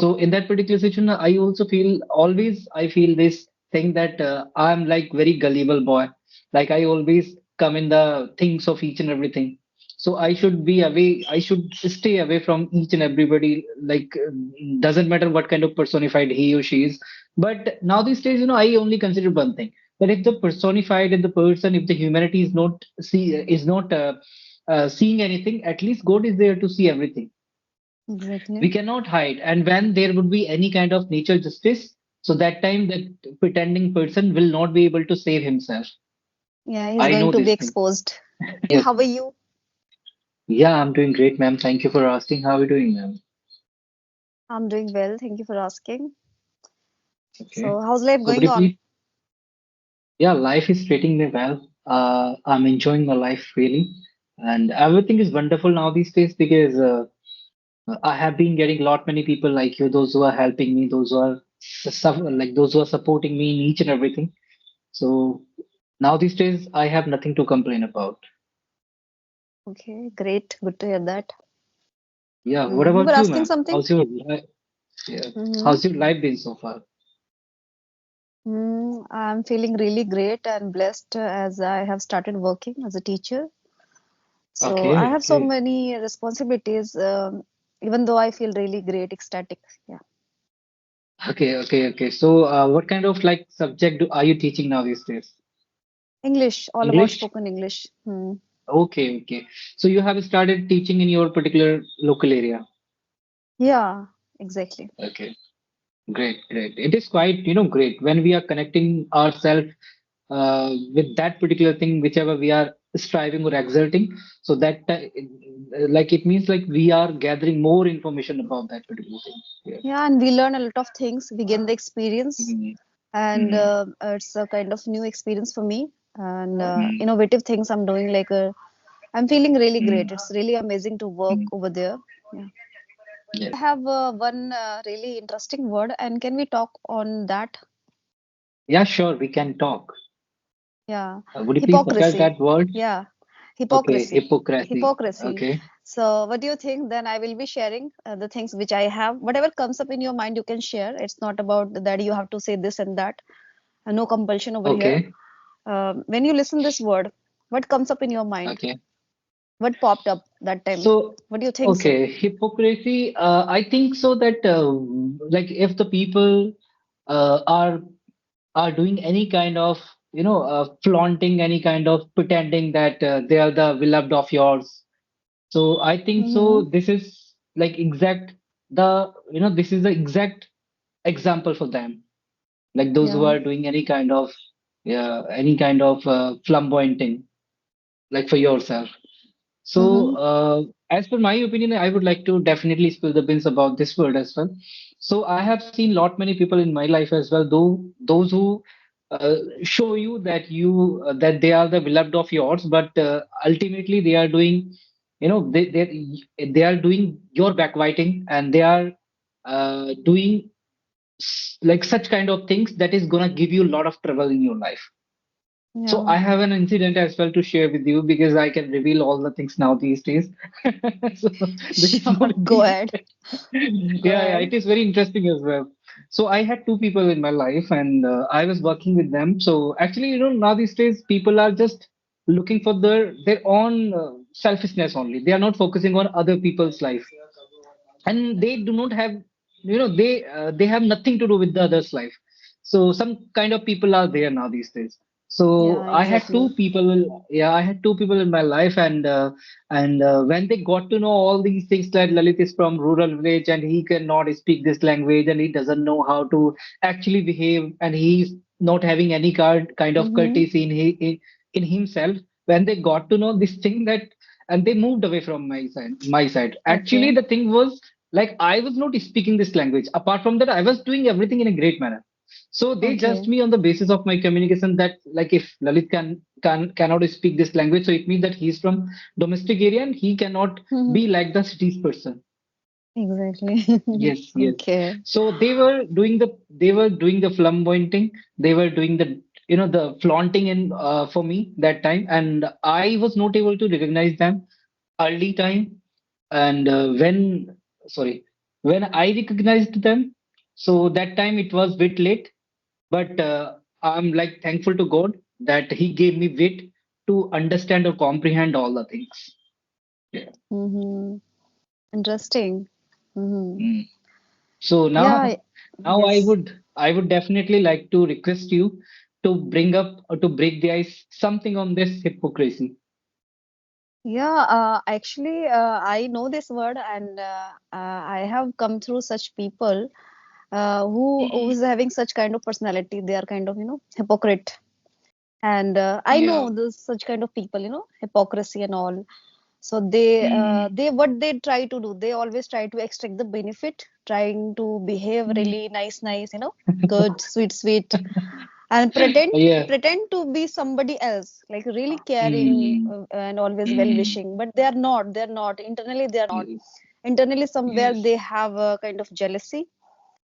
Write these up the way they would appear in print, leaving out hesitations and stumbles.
So in that particular situation, I also feel always I feel this thing that I'm like very gullible boy. Like I always come in the things of each and everything. So I should be away. I should stay away from each and everybody. Like doesn't matter what kind of personified he or she is. But now these days, I only consider one thing, that if the personified and the person, if the humanity is not seeing anything, at least God is there to see everything. We Exactly. cannot hide. And when there would be any kind of nature justice, so that time that pretending person will not be able to save himself. Yeah, he's I going know to be this thing. exposed. Yes. How are you? Yeah, I'm doing great, ma'am. Thank you for asking. How are you doing, ma'am? I'm doing well. Thank you for asking. Okay. So, how's life So could going you on? please? Yeah, life is treating me well. I'm enjoying my life really, and everything is wonderful now these days because I have been getting a lot many people like you, those who are helping me, those who are those who are supporting me in each and everything. So now these days, I have nothing to complain about. Okay, great. Good to hear that. Yeah. What You were about you, asking ma'am? something? Yeah, Mm-hmm. how's your life been so far? I'm feeling really great and blessed as I have started working as a teacher. So, I Okay. have so Okay. many responsibilities, even though I feel really great, ecstatic. Yeah. Okay. Okay. Okay. So, what kind of like subject are you teaching now these days? English, all about English? spoken English. Okay. Okay. So you have started teaching in your particular local area. Yeah, exactly. Okay. Great. Great. It is quite, great when we are connecting ourselves with that particular thing, whichever we are striving or exerting. So that, like, it means like we are gathering more information about that particular thing. Yeah. Yeah, and we learn a lot of things. We gain the experience, Mhm. and Mhm. it's a kind of new experience for me. And Mhm. innovative things I'm doing, I'm feeling really Mhm. great. It's really amazing to work Mhm. over there. Yeah. Yeah. I have one really interesting word, and can we talk on that? Yeah, sure, we can talk. Yeah, Would you please discuss hypocrisy. that word? Yeah, Okay, hypocrisy. hypocrisy. Hypocrisy. Okay. So, what do you think? Then I will be sharing the things which I have. Whatever comes up in your mind, you can share. It's not about that you have to say this and that. No compulsion over here. Okay. When you listen this word, what comes up in your mind? Okay. What popped up that time? So, What do you think so? okay, hypocrisy. I think so that like if the people uh, are are doing any kind of flaunting, any kind of pretending that they are the beloved of yours. So I think so. Mm-hmm. This is like exact the this is the exact example for them. Like those who Yeah. are doing any kind of flamboyanting, like for yourself. So, Mm-hmm. as per my opinion, I would like to definitely spill the beans about this word as well. So, I have seen lot many people in my life as well, though those who show you that they are the beloved of yours, but ultimately they are doing, they are doing your backbiting, and they are doing like such kind of things that is gonna give you a lot of trouble in your life. So Yeah. I have an incident as well to share with you because I can reveal all the things now these days. So this is Sure. gonna Go be ahead. Go yeah, ahead. it is very interesting as well. So I had two people in my life, and I was working with them. So actually, now these days people are just looking for their own selfishness only. They are not focusing on other people's life, and they do not have they have nothing to do with the other's life. So some kind of people are there now these days. So Yeah, I had two exactly. people yeah, I had two people in my life, and when they got to know all these things, that Lalit is from rural village and he cannot speak this language and he doesn't know how to actually behave, and he's not having any kind of Mm-hmm. courtesy in himself. When they got to know this thing, that and they moved away from my side. Actually Okay. the thing was, like, I was not speaking this language. Apart from that, I was doing everything in a great manner. So they judged Okay. me on the basis of my communication, that like if Lalit cannot speak this language, so it means that he's from domestic area and he cannot Mm-hmm. be like the city's person. Exactly. Yes, yes. Okay. So they were doing the flamboyanting. They were doing the flaunting in for me that time, and I was not able to recognize them early time. And when sorry. When I recognized them, so that time it was bit late, but I'm like thankful to God that He gave me wit to understand or comprehend all the things. Yeah. Mm-hmm. Interesting. Mm-hmm. Mm. So Yeah, now yes. I would definitely like to request you to bring up or to break the ice something on this hypocrisy. Yeah, actually, I know this word, and I have come through such people who Mm. is having such kind of personality. They are kind of, hypocrite. And I Yeah. know this such kind of people, hypocrisy and all. So they what they try to do, they always try to extract the benefit, trying to behave Mm. really nice, good, sweet, and pretend Yeah. pretend to be somebody else, like really caring Mm. and always well Mm. wishing, but they are not. They're not. Internally, they are not. Yes. Internally, somewhere Yes. they have a kind of jealousy,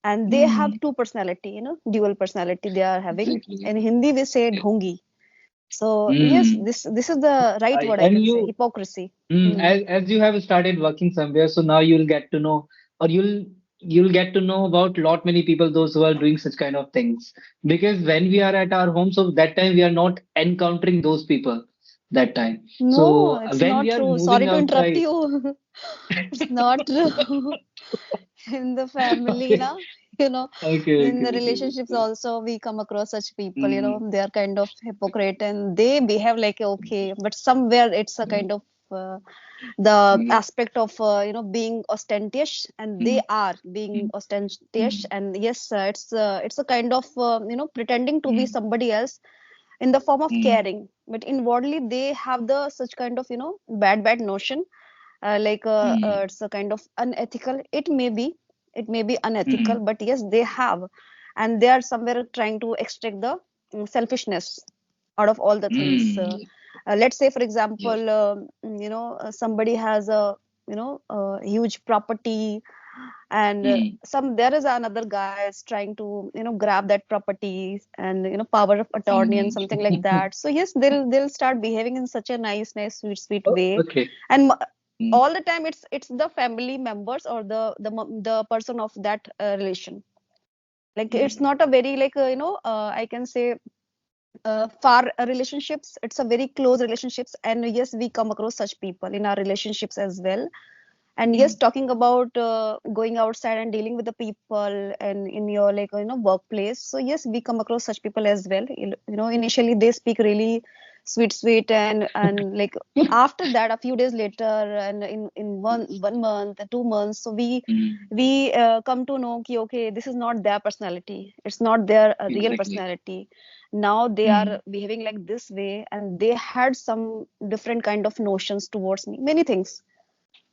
and they have Mm. two personality, dual personality they are having. Exactly. In Hindi, we say Yeah. dhongi. So yes, Mm. this is the right word I And can say, you, hypocrisy. Hmm. as you have started working somewhere, so now you'll get to know, or you'll get to know about lot many people, those who are doing such kind of things. Because when we are at our home, so that time we are not encountering those people that time. No, So it's when not we are true. moving Sorry to interrupt outside, you. It's not true. In the family, okay, na, you know, okay, in okay, the okay. relationships also, we come across such people, Mm, they are kind of hypocrite and they behave like okay, but somewhere it's a yeah, kind of the yeah, aspect of being ostentatious, and they mm, are being mm, ostentatious, mm, and yes, it's a kind of pretending to be mm, somebody else in the form of mm, caring, but inwardly they have the such kind of bad notion, mm, it's a kind of unethical. It may be unethical, mm, but yes, they have, and they are somewhere trying to extract the selfishness out of all the things. mm, Let's say, for yes. example, somebody has a huge property, and Mm, some there is another guy is trying to grab that property and power of attorney and mm. something like that. So yes, they'll start behaving in such a nice sweet Oh, way, okay. and Mm, all the time it's the family members or the person of that relation. Like it's mm, not a very like I can say far relationships. It's a very close relationships, and yes, we come across such people in our relationships as well. And yes, mm, talking about going outside and dealing with the people and in your like workplace, so yes, we come across such people as well. Initially they speak really sweet and like after that a few days later, and in one month 2 months, so we mm. we come to know ki, okay, this is not their personality, it's not their real Exactly. personality. Now they are Mm, behaving like this way, and they had some different kind of notions towards me, many things.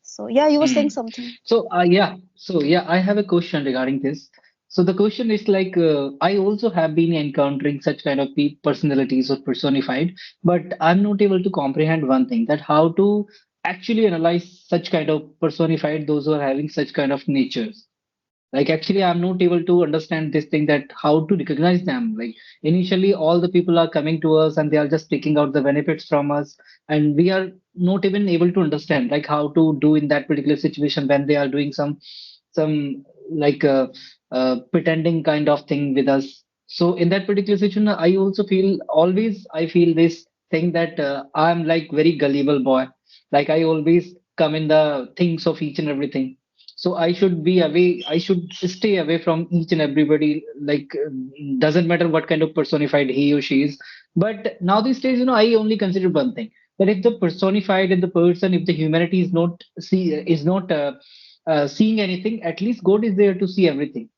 So yeah, you were saying mm. something. So I have a question regarding this. So the question is like, I also have been encountering such kind of personalities or personified, but I'm not able to comprehend one thing, that how to actually analyze such kind of personified, those who are having such kind of natures. Like actually, I'm not able to understand this thing, that how to recognize them. Like initially, all the people are coming to us and they are just taking out the benefits from us, and we are not even able to understand like how to do in that particular situation when they are doing some like pretending kind of thing with us. So in that particular situation, I also feel always I feel this thing that I'm like very gullible boy. Like I always come in the things of each and everything, so I should be away. I should stay away from each and everybody. Like doesn't matter what kind of personified he or she is. But now these days, I only consider one thing: that if the personified and the person, if the humanity is not seeing anything, at least God is there to see everything.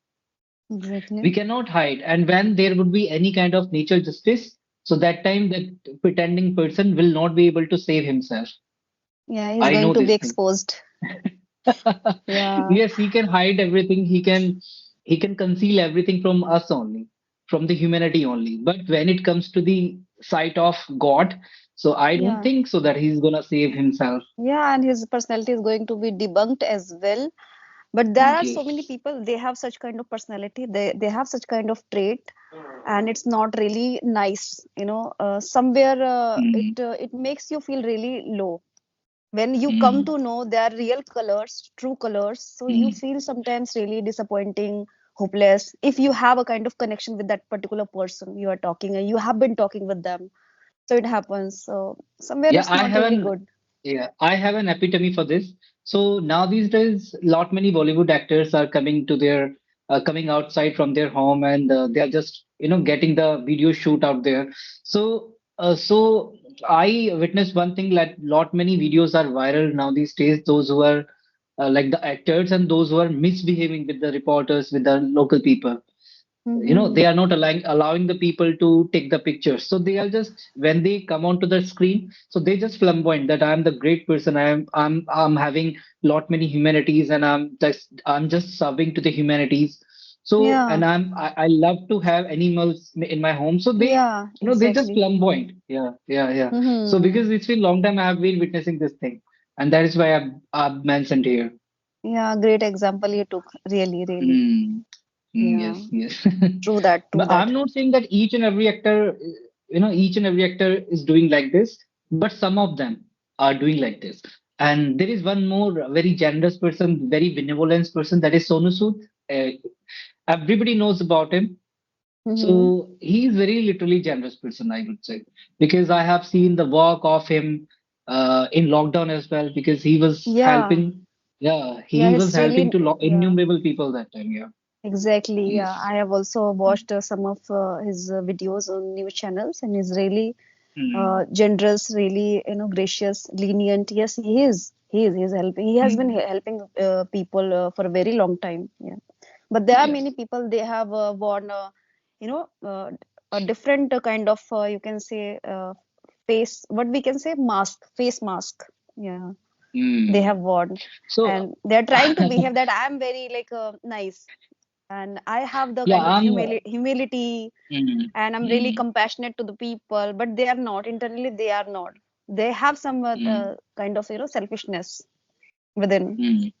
We Exactly. cannot hide. And when there would be any kind of nature justice, so that time that pretending person will not be able to save himself. Yeah, he's I going know to be this thing. exposed. Yeah. Yes, he can hide everything. He can conceal everything from us only, from the humanity only. But when it comes to the sight of God, so I don't Yeah. think so that he's gonna save himself. Yeah, and his personality is going to be debunked as well. But there are so many Yes. people, they have such kind of personality, they have such kind of trait, and it's not really nice. Somewhere it Mm, it makes you feel really low. when you come Mm, to know their real colors, true colors, so you mm. feel sometimes really disappointing, hopeless. If you have a kind of connection with that particular person you are talking and you have been talking with them, so it happens. So somewhere Yeah, it's not really good. I have an epitome for this. So now these days, lot many Bollywood actors are coming to their coming outside from their home, and they are just getting the video shoot out there. So I witnessed one thing, that lot many videos are viral now these days. Those who are like the actors and those who are misbehaving with the reporters, with the local people. They Mm-hmm. are not allowing the people to take the pictures, so they are just, when they come onto the screen, so they just flamboyant that I'm the great person, I'm having lot many humanities, and I'm just serving to the humanities. So, Yeah, and I love to have animals in my home, so yeah, they just exactly. flamboyant. Yeah, yeah, yeah. So Mm-hmm. because it's been long time I have been witnessing this thing, and that is why I've mentioned here. Yeah, great example you took. Really, really. Mm. Yeah, Yes, yes. true that, true But that. I'm not saying that each and every actor is doing like this, but some of them are doing like this. And there is one more very generous person, very benevolent person, that is Sonu Sood. Uh, Everybody knows about him. Mm-hmm. So he is very literally generous person, I would say, because I have seen the work of him in lockdown as well, because he was Yeah, helping. Yeah, yeah, he was it's helping really, to yeah. innumerable people that time. Yeah. Exactly, yeah. Yes. I have also watched some of his videos on news channels, and he's really Mm. generous, really, gracious, lenient. Yes, he is. He is. He's helping. He has been Mm. helping people for a very long time. Yeah. But there are many Yes. people. They have worn, you know, a different kind of, you can say, face. What we can say, mask, face mask. Yeah, they have Mm. worn, So, and they're trying to behave that I am very like nice, and I have the yeah, kind of humility, mm, and I'm really mm, compassionate to the people, but they are not. Internally, they are not. They have some mm, kind of selfishness within. mm.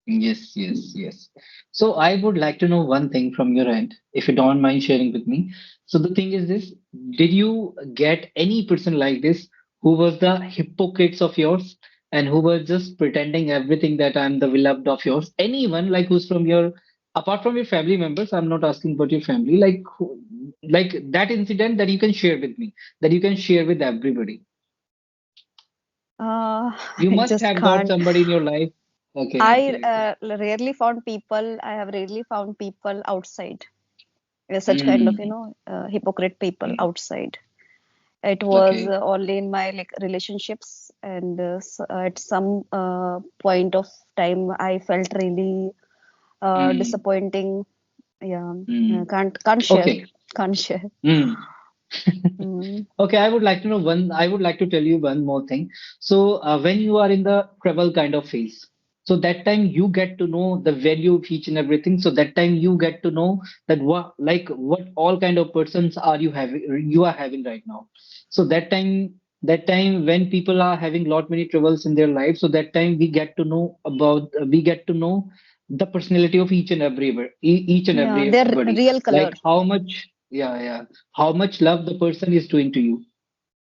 Yes, yes, yes. So I would like to know one thing from your end, if you don't mind sharing with me. So the thing is this, did you get any person like this who was the hypocrites of yours and who was just pretending everything that I'm the beloved of yours? Anyone like who's from your, apart from your family members, I'm not asking about your family, like like that incident that you can share with me, that you can share with everybody. You I must just have got can't. somebody in your life. Okay, I okay, okay. rarely found people. I have rarely found people outside. Such kind of Mm, hypocrite people mm, outside. It was okay. only in my like relationships, and at some point of time, I felt really Mm, disappointing. Yeah, mm. can't share, Okay. can't share. Mm. Mm. Okay, I would like to tell you one more thing. So, when you are in the travel kind of phase, so that time you get to know the value of each and everything. So that time you get to know that what all kind of persons you are having right now. So that time when people are having lot many troubles in their life, so that time we get to know the personality of each and Yeah, their everybody, real color. like how much, yeah, yeah, how much love the person is doing to you.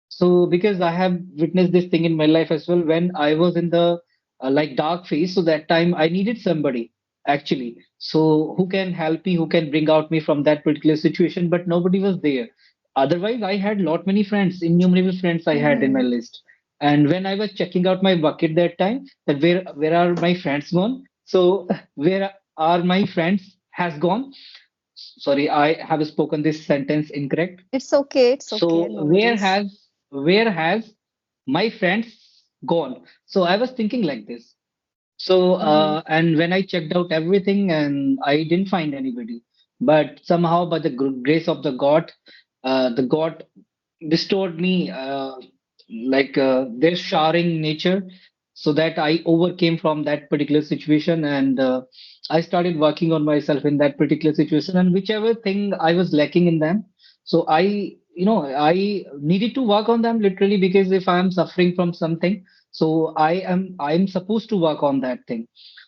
So because I have witnessed this thing in my life as well, when I was in the like dark phase, so that time I needed somebody actually, so who can help me, who can bring out me from that particular situation, but nobody was there. Otherwise, I had lot many friends, innumerable friends I had in my Mm-hmm. list. And when I was checking out my bucket that time, that where are my friends gone? So where are my friends has gone? Sorry, I have spoken this sentence incorrect. It's okay, it's okay, So no worries. where has my friends gone? So I was thinking like this. So Mm-hmm. and when I checked out everything, and I didn't find anybody, but somehow by the grace of the God bestowed me their showering nature, so that I overcame from that particular situation, and I started working on myself in that particular situation, and whichever thing I was lacking in them, so I needed to work on them literally, because if I am suffering from something, so I'm supposed to work on that thing.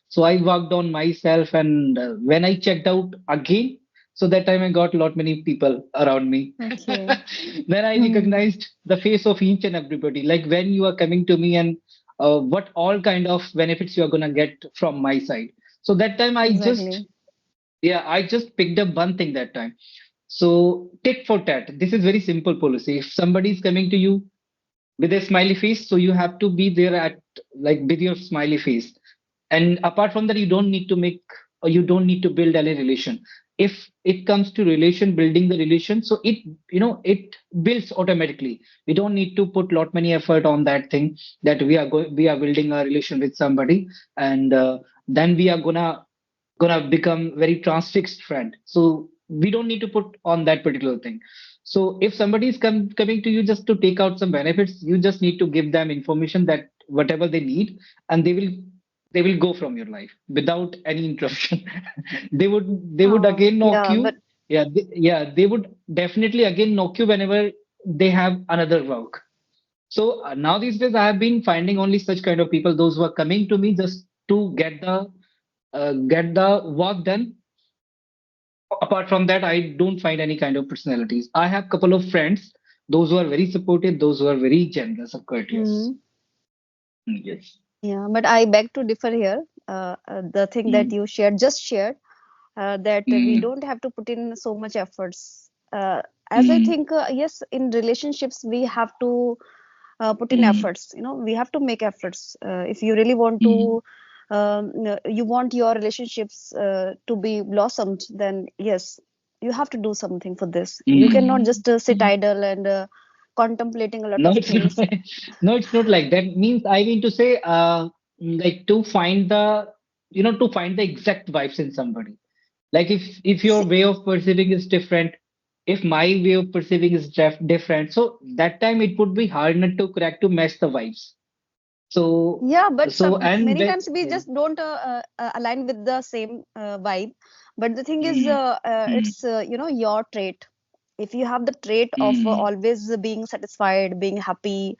So I worked on myself, and when I checked out again, so that time I got a lot many people around me. Okay. Then I recognized the face of each and everybody. Like when you are coming to me, and what all kind of benefits you're gonna get from my side. So that time Exactly. I just picked up one thing that time. So tit for tat. This is very simple policy. If somebody is coming to you with a smiley face, so you have to be there at like with your smiley face. And apart from that, you don't need to make or you don't need to build any relation. If it comes to relation, building the relation, so it builds automatically. We don't need to put lot many effort on that thing that we are building a relation with somebody, and then we are gonna become very transfixed friend. So we don't need to put on that particular thing. So if somebody is coming to you just to take out some benefits, you just need to give them information that whatever they need, and they will go from your life without any interruption. They would again knock Yeah, but you. They would definitely again knock you whenever they have another work. So now these days, I have been finding only such kind of people, those who are coming to me just to get the work done. Apart from that, I don't find any kind of personalities. I have couple of friends, those who are very supportive, those who are very generous or courteous. mhm. Yes. Yeah, but I beg to differ here. The thing that Mm, you shared, that we mm, don't have to put in so much efforts. As I mm, think, yes, in relationships we have to put in mm, efforts. We have to make efforts. If you really want mm, to, you want your relationships to be blossomed, then yes, you have to do something for this. You cannot mm, just sit mm. idle and contemplating a lot No, of it's not. things. No, it's not like that. Means I mean to say, like to find to find the exact vibes in somebody. Like if your See, way of perceiving is different, if my way of perceiving is different, so that time it would be hard not to crack to match the vibes. So yeah, but so some and many that times we yeah. just don't align with the same vibe. But the thing is, Mm, mm, it's your trait. If you have the trait of mm, always being satisfied, being happy,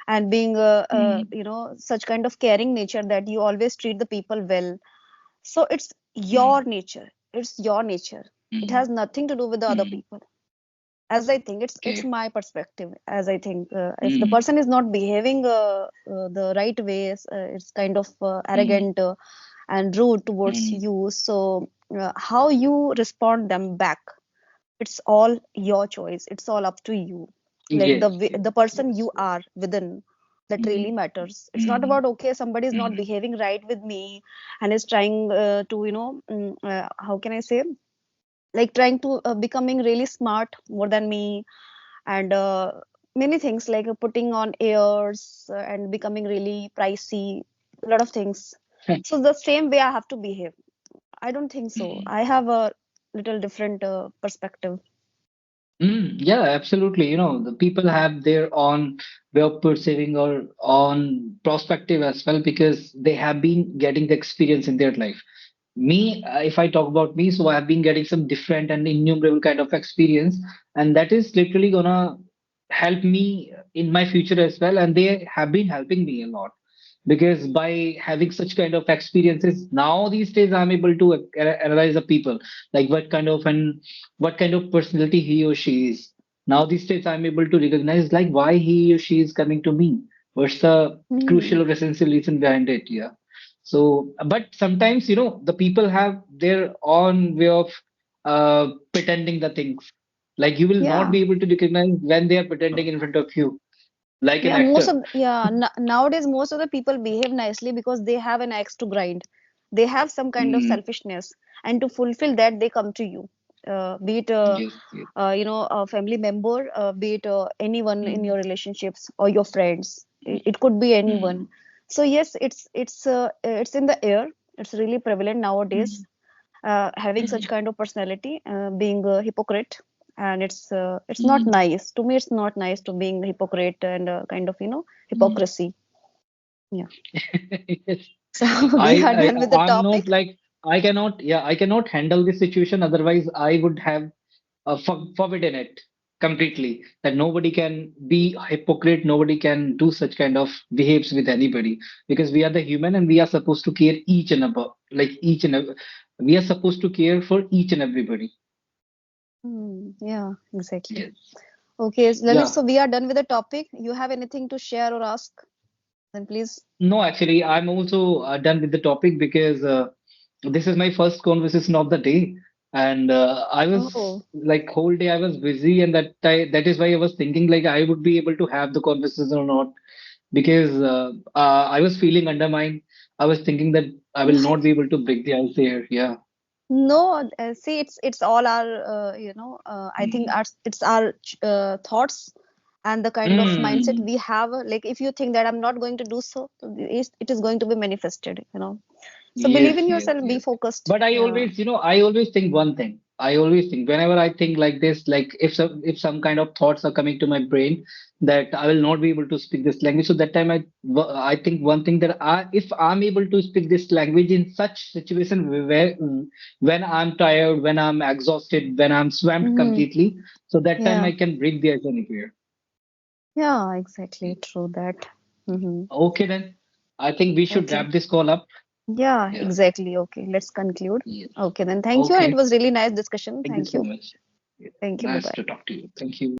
and being mm, such kind of caring nature that you always treat the people well, so it's mm, your nature. It's your nature. It mm, has nothing to do with the other mm. people. As I think, it's Okay. my perspective. As I think, if the Mm, person is not behaving the right way, it's kind of mm, arrogant and rude towards mm. you. So how you respond them back, it's all your choice. It's all up to you. Like Yes, yes, the person yes, you yes. are within, that really Mm, matters. It's not mm, about, okay, somebody is not mm, behaving right with me and is trying to how can I say, like trying to becoming really smart more than me, and many things like putting on airs and becoming really pricey, a lot of things. So the same way I have to behave, I don't think so. mm. I have a little different perspective. Yeah, absolutely. The people have their own way of perceiving or on perspective as well because they have been getting the experience in their life. Me, if I talk about me, so I've been getting some different and innumerable kind of experience, and that is literally gonna help me in my future as well. And they have been helping me a lot because by having such kind of experiences, now these days I'm able to analyze the people, like what kind of personality he or she is. Now these days I'm able to recognize like why he or she is coming to me. What's the Hmm. crucial or essential reason behind it? Yeah. So, but sometimes, the people have their own way of pretending the things. Like you will not Yeah. be able to recognize when they are pretending in front of you, like an Yeah, most actor. of nowadays most of the people behave nicely because they have an axe to grind. They have some kind of Mm, selfishness, and to fulfill that, they come to you. Be it yes, yes. a family member, be it anyone in Mm, your relationships or your friends. It could be anyone. mm, So yes, it's in the air. It's really prevalent nowadays, mm, having such mm, kind of personality, being a hypocrite. And it's not mm, nice to me. It's not nice to being a hypocrite and kind of mm. hypocrisy. Yeah. Yes. So I, we are I done with the I'm not topic. like I cannot handle this situation. Otherwise, I would have forbidden it completely. That nobody can be hypocrite. Nobody can do such kind of behaves with anybody because we are the human and we are supposed to care each and about like each and every, we are supposed to care for each and everybody. Yeah, exactly. Yes. Okay, Lalit, Yeah. so we are done with the topic. You have anything to share or ask? Then please. No, actually, I'm also done with the topic because this is my first conversation of the day, and I was Oh. like whole day I was busy, and that is why I was thinking like I would be able to have the conversation or not because I was feeling undermined. I was thinking that I will not be able to break the ice here. Yeah. No, see, it's all our, I think Mm. it's our thoughts and the kind of mindset Mm. we have. Like, if you think that I'm not going to do so, it is going to be manifested, So believe Yes, in yes, yourself, be yes. focused. But I Yeah. always, I always think one thing. I always think whenever I think like this, like if some kind of thoughts are coming to my brain that I will not be able to speak this language. So that time I think one thing that if I'm able to speak this language in such situation where when I'm tired, when I'm exhausted, when I'm swamped Mm-hmm. completely, so that time Yeah. I can break the ice anywhere. Yeah, exactly. True that. Mm-hmm. Okay then. I think we should Okay. wrap this call up. Yeah, Yeah. exactly. Okay, let's conclude. Yes. Okay, then thank you. And it Okay. was really nice discussion. Thank you Thank so you. much. Yeah. Thank you. Bye Nice bye. to talk to you. Thank you.